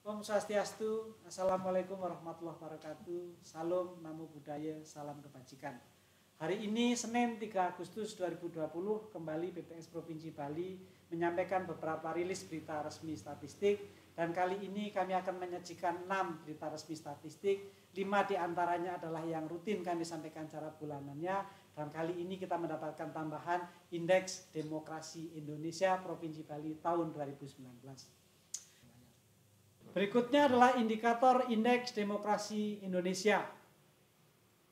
Om Swastiastu, Assalamualaikum warahmatullahi wabarakatuh. Salam namo buddhaya, salam kebajikan. Hari ini Senin 3 Agustus 2020 kembali BPS Provinsi Bali menyampaikan beberapa rilis berita resmi statistik, dan kali ini kami akan menyajikan 6 berita resmi statistik. 5 diantaranya adalah yang rutin kami sampaikan secara bulanannya, dan kali ini kita mendapatkan tambahan Indeks Demokrasi Indonesia Provinsi Bali tahun 2019. Berikutnya adalah indikator Indeks Demokrasi Indonesia.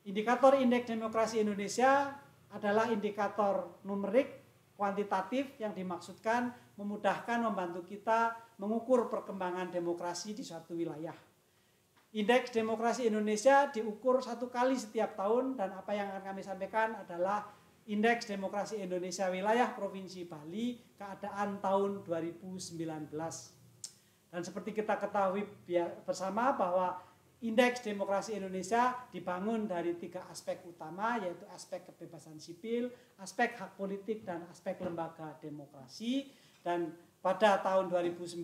Indikator Indeks Demokrasi Indonesia adalah indikator numerik kuantitatif yang dimaksudkan memudahkan membantu kita mengukur perkembangan demokrasi di suatu wilayah. Indeks Demokrasi Indonesia diukur 1 kali setiap tahun, dan apa yang akan kami sampaikan adalah Indeks Demokrasi Indonesia Wilayah Provinsi Bali keadaan tahun 2019. Dan seperti kita ketahui bersama bahwa Indeks Demokrasi Indonesia dibangun dari 3 aspek utama, yaitu aspek kebebasan sipil, aspek hak politik, dan aspek lembaga demokrasi. Dan pada tahun 2019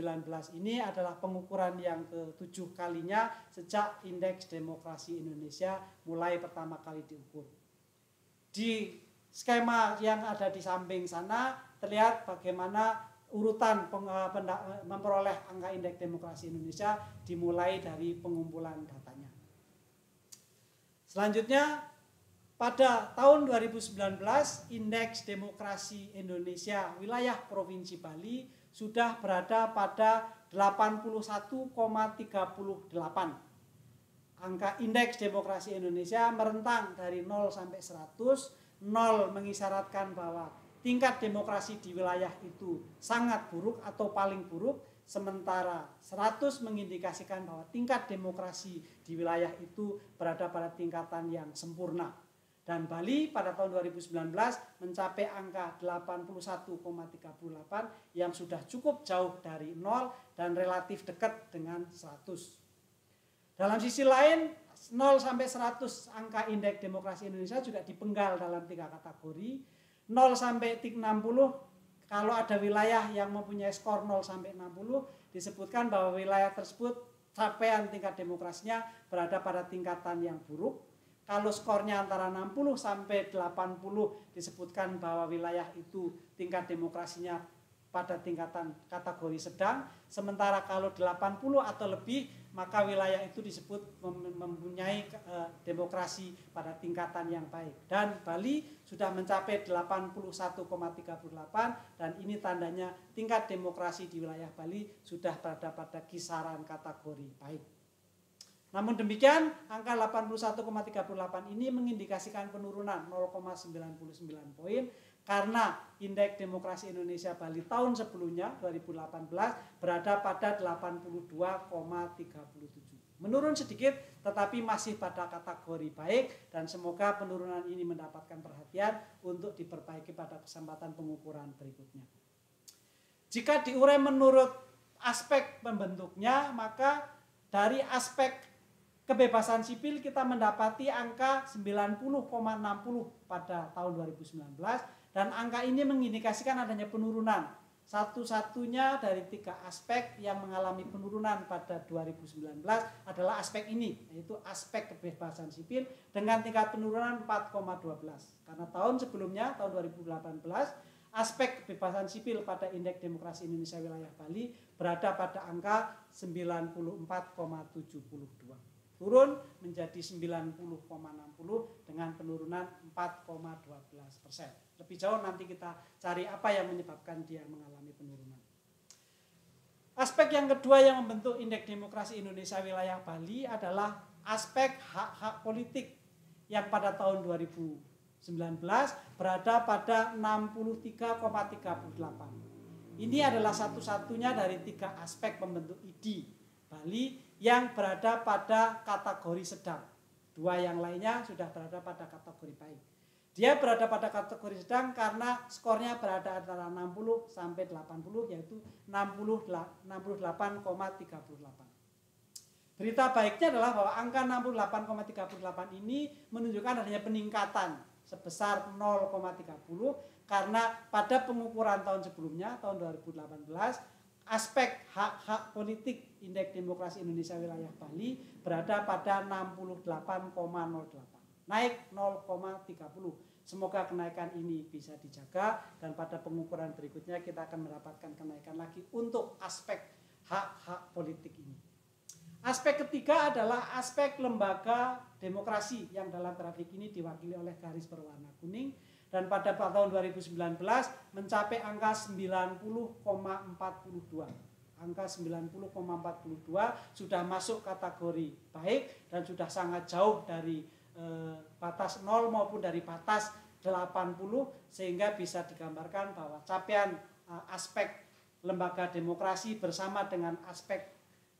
ini adalah pengukuran yang ke-7 kalinya sejak Indeks Demokrasi Indonesia mulai pertama kali diukur. Di skema yang ada di samping sana terlihat bagaimana urutan memperoleh angka Indeks Demokrasi Indonesia dimulai dari pengumpulan datanya. Selanjutnya, pada tahun 2019 Indeks Demokrasi Indonesia Wilayah Provinsi Bali sudah berada pada 81,38. Angka Indeks Demokrasi Indonesia merentang dari 0 sampai 100. 0 mengisyaratkan bahwa tingkat demokrasi di wilayah itu sangat buruk atau paling buruk, sementara 100 mengindikasikan bahwa tingkat demokrasi di wilayah itu berada pada tingkatan yang sempurna. Dan Bali pada tahun 2019 mencapai angka 81,38 yang sudah cukup jauh dari 0 dan relatif dekat dengan 100. Dalam sisi lain, 0 sampai 100 angka Indeks Demokrasi Indonesia juga dipenggal dalam 3 kategori. 0 sampai 60, kalau ada wilayah yang mempunyai skor 0 sampai 60, disebutkan bahwa wilayah tersebut capaian tingkat demokrasinya berada pada tingkatan yang buruk. Kalau skornya antara 60 sampai 80, disebutkan bahwa wilayah itu tingkat demokrasinya pada tingkatan kategori sedang. Sementara kalau 80 atau lebih, maka wilayah itu disebut mempunyai demokrasi pada tingkatan yang baik. Dan Bali sudah mencapai 81,38, dan ini tandanya tingkat demokrasi di wilayah Bali sudah berada pada kisaran kategori baik. Namun demikian, angka 81,38 ini mengindikasikan penurunan 0,99 poin, karena Indeks Demokrasi Indonesia Bali tahun sebelumnya 2018 berada pada 82,37. Menurun sedikit tetapi masih pada kategori baik, dan semoga penurunan ini mendapatkan perhatian untuk diperbaiki pada kesempatan pengukuran berikutnya. Jika diurai menurut aspek pembentuknya, maka dari aspek kebebasan sipil kita mendapati angka 90,60 pada tahun 2019, dan angka ini mengindikasikan adanya penurunan. Satu-satunya dari 3 aspek yang mengalami penurunan pada 2019 adalah aspek ini, yaitu aspek kebebasan sipil dengan tingkat penurunan 4,12. Karena tahun sebelumnya, tahun 2018, aspek kebebasan sipil pada Indeks Demokrasi Indonesia Wilayah Bali berada pada angka 94,72. Turun menjadi 90,60 dengan penurunan 4,12%. Lebih jauh nanti kita cari apa yang menyebabkan dia mengalami penurunan. Aspek yang kedua yang membentuk Indeks Demokrasi Indonesia Wilayah Bali adalah aspek hak-hak politik yang pada tahun 2019 berada pada 63,38. Ini adalah satu-satunya dari 3 aspek pembentuk ID Bali yang berada pada kategori sedang. 2 yang lainnya sudah berada pada kategori baik. Dia berada pada kategori sedang karena skornya berada antara 60 sampai 80, yaitu 68,38. Berita baiknya adalah bahwa angka 68,38 ini menunjukkan adanya peningkatan sebesar 0,30, karena pada pengukuran tahun sebelumnya, tahun 2018, aspek hak-hak politik Indeks Demokrasi Indonesia Wilayah Bali berada pada 68,08, naik 0,30. Semoga kenaikan ini bisa dijaga dan pada pengukuran berikutnya kita akan mendapatkan kenaikan lagi untuk aspek hak-hak politik ini. Aspek ketiga adalah aspek lembaga demokrasi yang dalam grafik ini diwakili oleh garis berwarna kuning dan pada tahun 2019 mencapai angka 90,42. Angka 90,42 sudah masuk kategori baik dan sudah sangat jauh dari batas 0 maupun dari batas 80 sehingga bisa digambarkan bahwa capaian aspek lembaga demokrasi bersama dengan aspek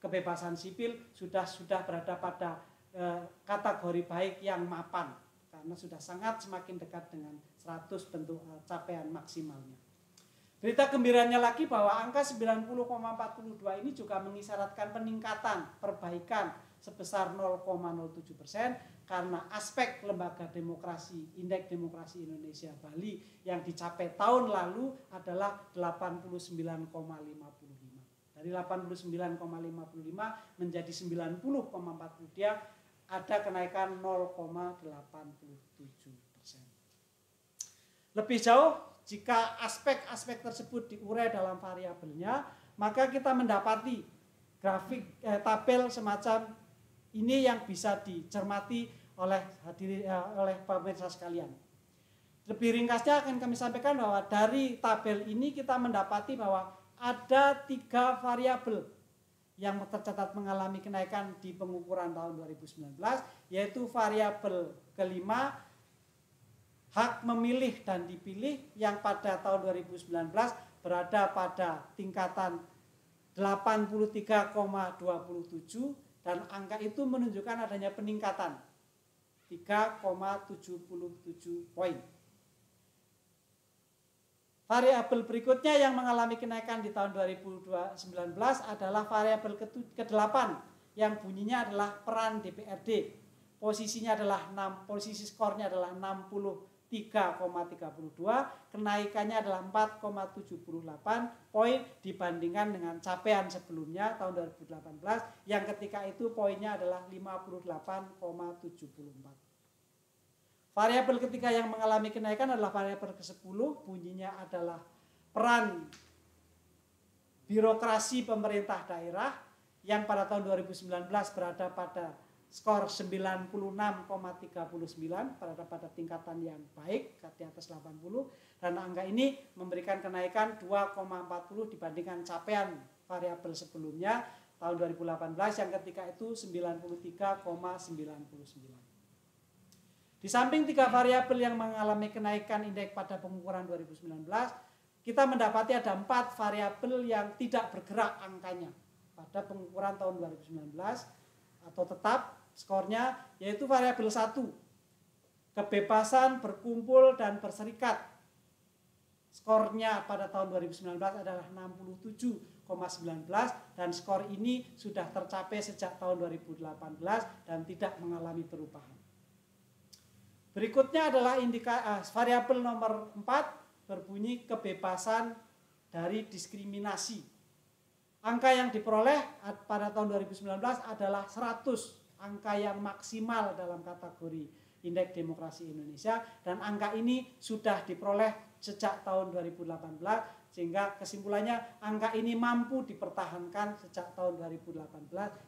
kebebasan sipil sudah berada pada kategori baik yang mapan karena sudah sangat semakin dekat dengan 100 bentuk capaian maksimalnya. Berita gembiranya lagi bahwa angka 90,42 ini juga mengisyaratkan peningkatan perbaikan sebesar 0,07% karena aspek lembaga demokrasi Indeks Demokrasi Indonesia Bali yang dicapai tahun lalu adalah 89,55. Dari 89,55 menjadi 90,40 dia ada kenaikan 0,87%. Lebih jauh jika aspek-aspek tersebut diurai dalam variabelnya, maka kita mendapati grafik tabel semacam ini yang bisa dicermati oleh pemirsa sekalian. Lebih ringkasnya akan kami sampaikan bahwa dari tabel ini kita mendapati bahwa ada 3 variabel yang tercatat mengalami kenaikan di pengukuran tahun 2019, yaitu variabel kelima, hak memilih dan dipilih yang pada tahun 2019 berada pada tingkatan 83,27 dan angka itu menunjukkan adanya peningkatan 3,77 poin. Variabel berikutnya yang mengalami kenaikan di tahun 2019 adalah variabel ke-8 yang bunyinya adalah peran DPRD. Posisinya adalah posisi skornya adalah 63,32, kenaikannya adalah 4,78 poin dibandingkan dengan capaian sebelumnya tahun 2018 yang ketika itu poinnya adalah 58,74. Variabel ketiga yang mengalami kenaikan adalah variabel ke-10, bunyinya adalah peran birokrasi pemerintah daerah yang pada tahun 2019 berada pada skor 96,39, berada pada tingkatan yang baik di atas 80 dan angka ini memberikan kenaikan 2,40 dibandingkan capaian variabel sebelumnya tahun 2018 yang ketika itu 93,99. Di samping 3 variabel yang mengalami kenaikan indeks pada pengukuran 2019, kita mendapati ada 4 variabel yang tidak bergerak angkanya pada pengukuran tahun 2019 atau tetap skornya, yaitu variabel 1, kebebasan berkumpul dan berserikat. Skornya pada tahun 2019 adalah 67,19 dan skor ini sudah tercapai sejak tahun 2018 dan tidak mengalami perubahan. Berikutnya adalah variabel nomor 4 berbunyi kebebasan dari diskriminasi. Angka yang diperoleh pada tahun 2019 adalah 100, angka yang maksimal dalam kategori Indeks Demokrasi Indonesia dan angka ini sudah diperoleh sejak tahun 2018 sehingga kesimpulannya angka ini mampu dipertahankan sejak tahun 2018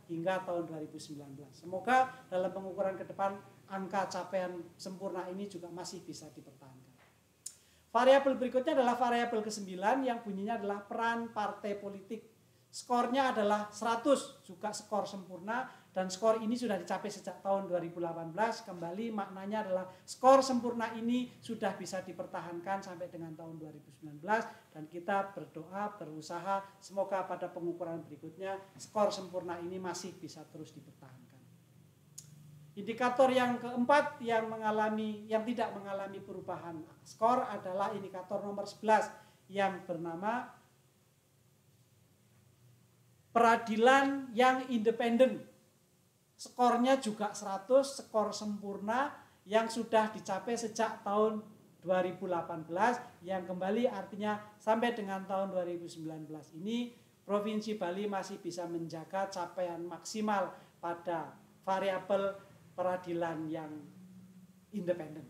hingga tahun 2019. Semoga dalam pengukuran ke depan angka capaian sempurna ini juga masih bisa dipertahankan. Variabel berikutnya adalah variabel ke-9 yang bunyinya adalah peran partai politik. Skornya adalah 100, juga skor sempurna dan skor ini sudah dicapai sejak tahun 2018. Kembali maknanya adalah skor sempurna ini sudah bisa dipertahankan sampai dengan tahun 2019 dan kita berdoa, berusaha semoga pada pengukuran berikutnya skor sempurna ini masih bisa terus dipertahankan. Indikator yang keempat yang tidak mengalami perubahan skor adalah indikator nomor 11 yang bernama peradilan yang independen. Skornya juga 100, skor sempurna yang sudah dicapai sejak tahun 2018 yang kembali artinya sampai dengan tahun 2019 ini Provinsi Bali masih bisa menjaga capaian maksimal pada variabel peradilan yang independen.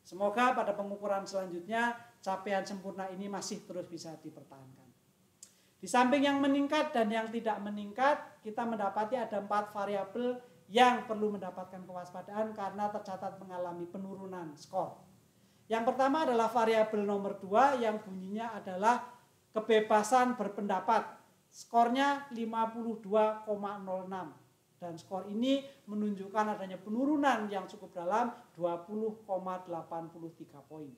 Semoga pada pengukuran selanjutnya capaian sempurna ini masih terus bisa dipertahankan. Di samping yang meningkat dan yang tidak meningkat, kita mendapati ada 4 variabel yang perlu mendapatkan kewaspadaan karena tercatat mengalami penurunan skor. Yang pertama adalah variabel nomor 2 yang bunyinya adalah kebebasan berpendapat. Skornya 52,06 dan skor ini menunjukkan adanya penurunan yang cukup dalam 20,83 poin.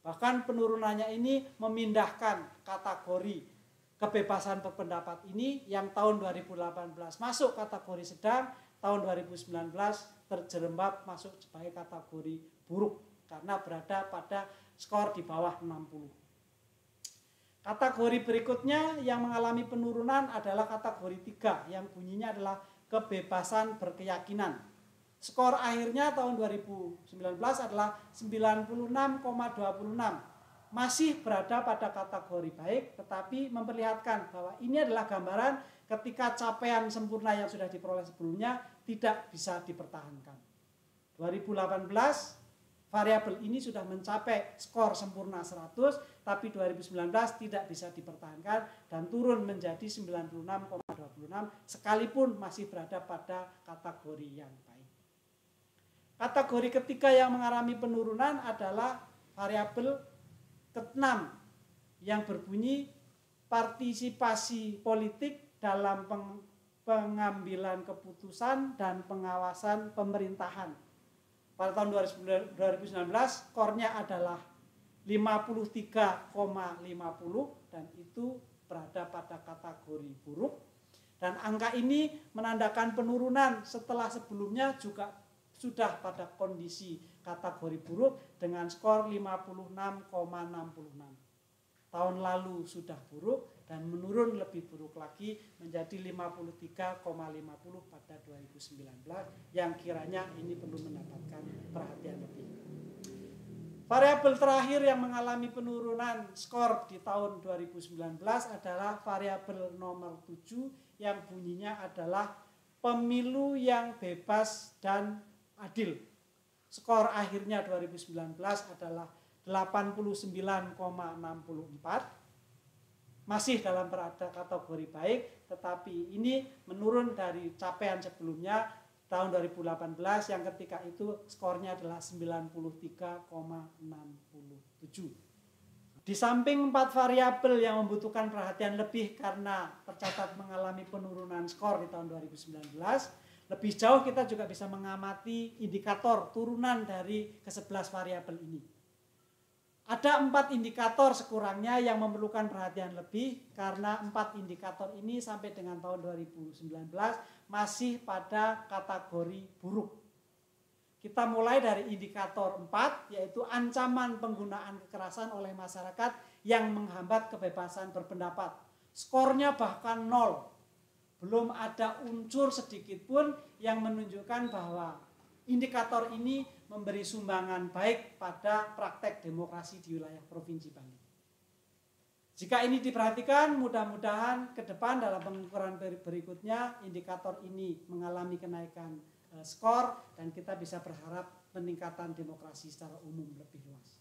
Bahkan penurunannya ini memindahkan kategori kebebasan berpendapat ini yang tahun 2018 masuk kategori sedang, tahun 2019 terjerembab masuk sebagai kategori buruk karena berada pada skor di bawah 60. Kategori berikutnya yang mengalami penurunan adalah kategori 3 yang bunyinya adalah kebebasan berkeyakinan. Skor akhirnya tahun 2019 adalah 96,26. Masih berada pada kategori baik, tetapi memperlihatkan bahwa ini adalah gambaran ketika capaian sempurna yang sudah diperoleh sebelumnya tidak bisa dipertahankan. 2018 variabel ini sudah mencapai skor sempurna 100, tapi 2019 tidak bisa dipertahankan dan turun menjadi 96,26 sekalipun masih berada pada kategori yang baik. Kategori ketiga yang mengalami penurunan adalah variabel ke-6 yang berbunyi partisipasi politik dalam pengambilan keputusan dan pengawasan pemerintahan. Pada tahun 2019 skornya adalah 53,50 dan itu berada pada kategori buruk. Dan angka ini menandakan penurunan setelah sebelumnya juga sudah pada kondisi kategori buruk dengan skor 56,66. Tahun lalu sudah buruk dan menurun lebih buruk lagi menjadi 53,50 pada 2019 yang kiranya ini perlu mendapatkan perhatian lebih. Variabel terakhir yang mengalami penurunan skor di tahun 2019 adalah variabel nomor 7 yang bunyinya adalah pemilu yang bebas dan adil. Skor akhirnya 2019 adalah 89,64, masih dalam kategori baik, tetapi ini menurun dari capaian sebelumnya tahun 2018 yang ketika itu skornya adalah 93,67. Di samping 4 variabel yang membutuhkan perhatian lebih karena tercatat mengalami penurunan skor di tahun 2019, lebih jauh kita juga bisa mengamati indikator turunan dari ke-11 variabel ini. Ada 4 indikator sekurangnya yang memerlukan perhatian lebih karena 4 indikator ini sampai dengan tahun 2019 masih pada kategori buruk. Kita mulai dari indikator 4 yaitu ancaman penggunaan kekerasan oleh masyarakat yang menghambat kebebasan berpendapat. Skornya bahkan 0. Belum ada unsur sedikit pun yang menunjukkan bahwa indikator ini memberi sumbangan baik pada praktek demokrasi di wilayah Provinsi Bali. Jika ini diperhatikan, mudah-mudahan ke depan dalam pengukuran berikutnya indikator ini mengalami kenaikan skor dan kita bisa berharap peningkatan demokrasi secara umum lebih luas.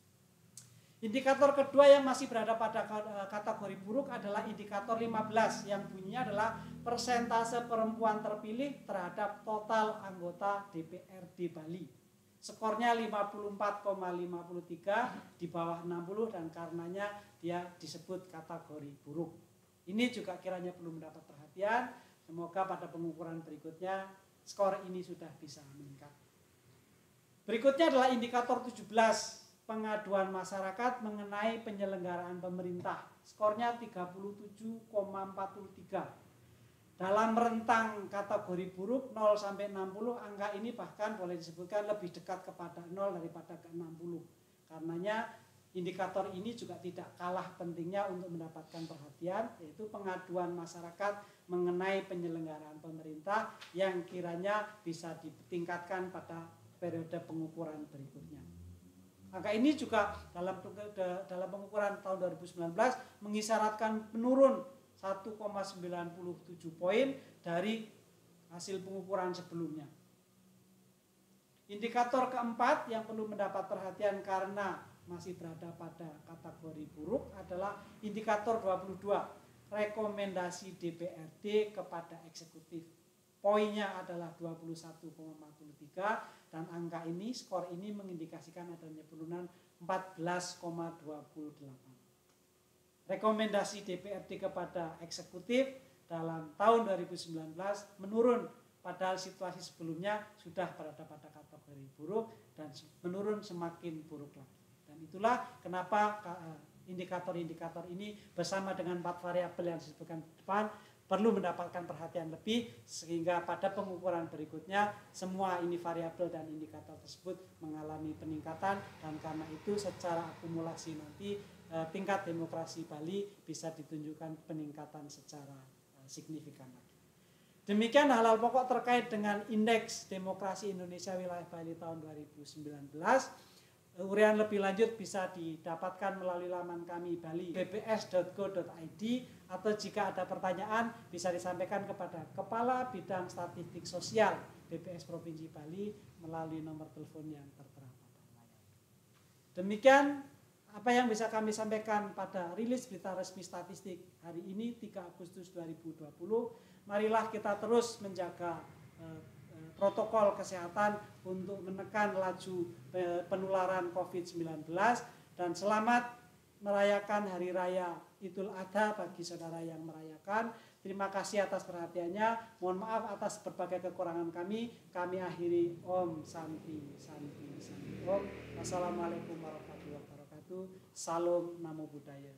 Indikator kedua yang masih berada pada kategori buruk adalah indikator 15 yang bunyinya adalah persentase perempuan terpilih terhadap total anggota DPRD Bali. Skornya 54,53 di bawah 60 dan karenanya dia disebut kategori buruk. Ini juga kiranya perlu mendapat perhatian. Semoga pada pengukuran berikutnya skor ini sudah bisa meningkat. Berikutnya adalah indikator 17, pengaduan masyarakat mengenai penyelenggaraan pemerintah. Skornya 37,43. Dalam rentang kategori buruk 0 sampai 60, angka ini bahkan boleh disebutkan lebih dekat kepada 0 daripada ke 60. Karenanya indikator ini juga tidak kalah pentingnya untuk mendapatkan perhatian, yaitu pengaduan masyarakat mengenai penyelenggaraan pemerintah yang kiranya bisa ditingkatkan pada periode pengukuran berikutnya. Angka ini juga dalam pengukuran tahun 2019 mengisyaratkan menurun 1,97 poin dari hasil pengukuran sebelumnya. Indikator keempat yang perlu mendapat perhatian karena masih berada pada kategori buruk adalah indikator 22, rekomendasi DPRD kepada eksekutif. Poinnya adalah 21,43 dan angka ini, skor ini mengindikasikan adanya penurunan 14,28. Rekomendasi DPRD kepada eksekutif dalam tahun 2019 menurun, padahal situasi sebelumnya sudah berada pada kategori buruk dan menurun semakin buruk lagi. Dan itulah kenapa indikator-indikator ini bersama dengan 4 variabel yang disebutkan di depan perlu mendapatkan perhatian lebih, sehingga pada pengukuran berikutnya semua ini variabel dan indikator tersebut mengalami peningkatan, dan karena itu secara akumulasi nanti tingkat demokrasi Bali bisa ditunjukkan peningkatan secara signifikan lagi. Demikian hal-hal pokok terkait dengan Indeks Demokrasi Indonesia Wilayah Bali tahun 2019. Uraian lebih lanjut bisa didapatkan melalui laman kami bali.bps.go.id, atau jika ada pertanyaan bisa disampaikan kepada Kepala Bidang Statistik Sosial BPS Provinsi Bali melalui nomor telepon yang tertera pada layar. Demikian apa yang bisa kami sampaikan pada rilis berita resmi statistik hari ini 3 Agustus 2020. Marilah kita terus menjaga protokol kesehatan untuk menekan laju penularan COVID-19, dan selamat merayakan Hari Raya Idul Adha bagi saudara yang merayakan. Terima kasih atas perhatiannya. Mohon maaf atas berbagai kekurangan kami. Kami akhiri. Om Santi Santi Santi Om. Wassalamualaikum warahmatullahi wabarakatuh. Salam Namo Buddhaya.